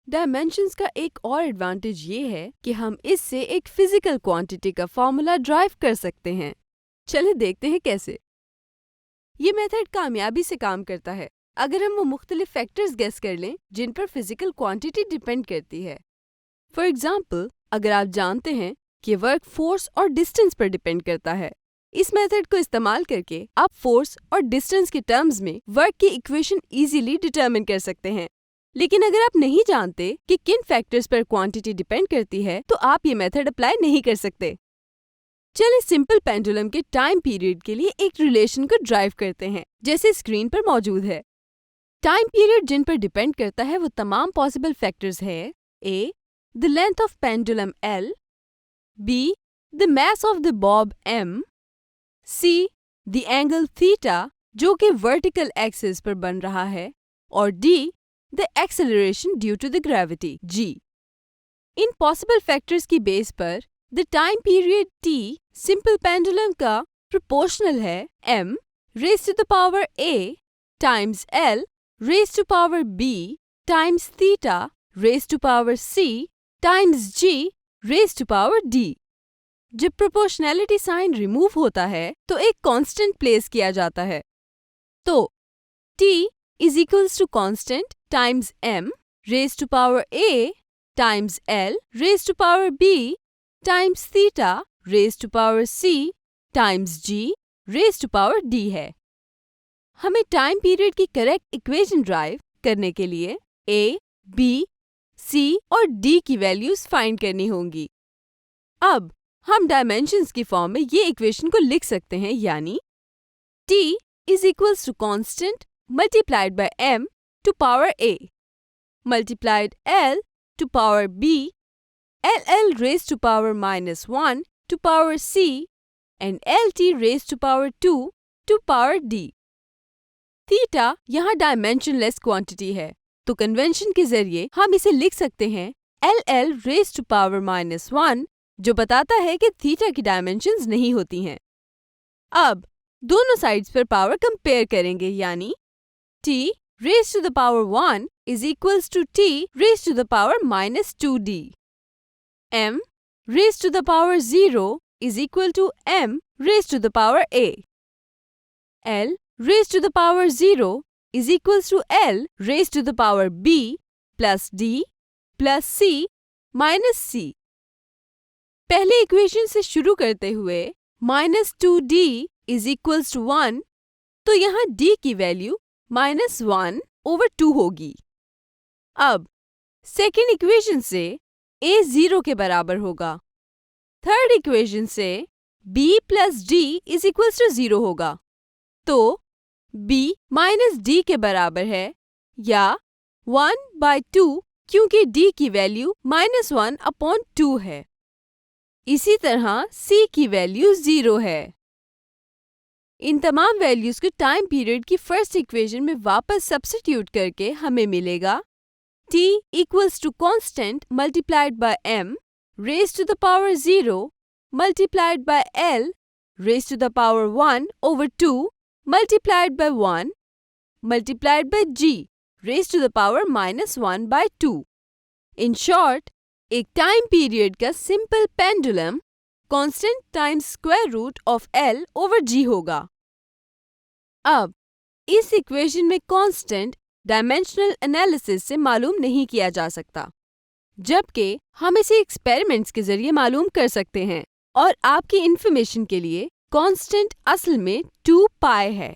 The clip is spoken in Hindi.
डायमेंशंस का एक और एडवांटेज ये है कि हम इससे एक फिजिकल क्वांटिटी का फॉर्मूला ड्राइव कर सकते हैं। चलिए देखते हैं कैसे। ये मेथड कामयाबी से काम करता है अगर हम वो मुख्तलिफ फैक्टर्स गेस कर लें जिन पर फिजिकल क्वांटिटी डिपेंड करती है। फॉर एग्जाम्पल, अगर आप जानते हैं कि वर्क फोर्स और डिस्टेंस पर डिपेंड करता है, इस मेथड को इस्तेमाल करके आप फोर्स और डिस्टेंस के टर्म्स में वर्क की इक्वेशन इजीली डिटरमिन कर सकते हैं। लेकिन अगर आप नहीं जानते कि किन फैक्टर्स पर क्वांटिटी डिपेंड करती है, तो आप ये मेथड अप्लाई नहीं कर सकते। चलिए सिंपल पेंडुलम के टाइम पीरियड के लिए एक रिलेशन को ड्राइव करते हैं, जैसे स्क्रीन पर मौजूद है। टाइम पीरियड जिन पर डिपेंड करता है वो तमाम पॉसिबल फैक्टर्स है: A, the length of pendulum L, B, the mass of the bob M, C, the angle theta जो कि वर्टिकल एक्सिस पर बन रहा है, और D, the acceleration due to the gravity G. इन पॉसिबल फैक्टर्स की बेस पर the time period T simple pendulum का प्रोपोर्शनल है m raise to the power a times l raise to power b times theta raise to power c times g raise to power d। जब प्रोपोर्शनैलिटी साइन रिमूव होता है तो एक कांस्टेंट प्लेस किया जाता है, तो t is equals to constant times m raise to power a times l raise to power b times theta raise to power c times g raise to power d है। हमें टाइम पीरियड की करेक्ट इक्वेशन ड्राइव करने के लिए a, b, c और d की वैल्यूज फाइंड करनी होंगी। अब हम डायमेंशंस की फॉर्म में ये इक्वेशन को लिख सकते हैं, यानी t is equals to constant multiplied by m to power a multiplied l to power b, ll raised to power -1 to power c and lt raised to power 2 to power d। Theta यहाँ डायमेंशनलेस क्वांटिटी है, तो कन्वेंशन के जरिए हम इसे लिख सकते हैं ll raised to power -1, जो बताता है कि थीटा की डायमेंशंस नहीं होती हैं। अब दोनों साइड्स पर पावर कंपेयर करेंगे, यानी t raised to the power 1 is equals to t raised to the power -2d. m raised to the power 0 is equal to m raised to the power a. l raised to the power 0 is equals to l raised to the power b plus d plus c minus c. पहले इक्वेशन से शुरू करते हुए -2d is equals to 1, तो यहाँ d की वैल्यू -1/2 होगी। अब सेकेंड इक्वेशन से a 0 के बराबर होगा। थर्ड इक्वेशन से b plus d is equals to 0 होगा, तो b माइनस d के बराबर है, या 1/2 क्योंकि d की वैल्यू -1/2 है। इसी तरह c की वैल्यू 0 है। इन तमाम वैल्यूज को टाइम पीरियड की फर्स्ट इक्वेशन में वापस सब्स्टिट्यूट करके हमें मिलेगा t equals to constant multiplied by m raise to the power 0 multiplied by l raise to the power 1/2 multiplied by 1 multiplied by g raise to the power -1/2। In short, एक टाइम पीरियड का simple pendulum constant times square root of l over g होगा। अब इस इक्वेशन में कांस्टेंट डायमेंशनल एनालिसिस से मालूम नहीं किया जा सकता, जबकि हम इसे एक्सपेरिमेंट्स के जरिए मालूम कर सकते हैं। और आपकी इंफॉर्मेशन के लिए कांस्टेंट असल में 2 पाई है।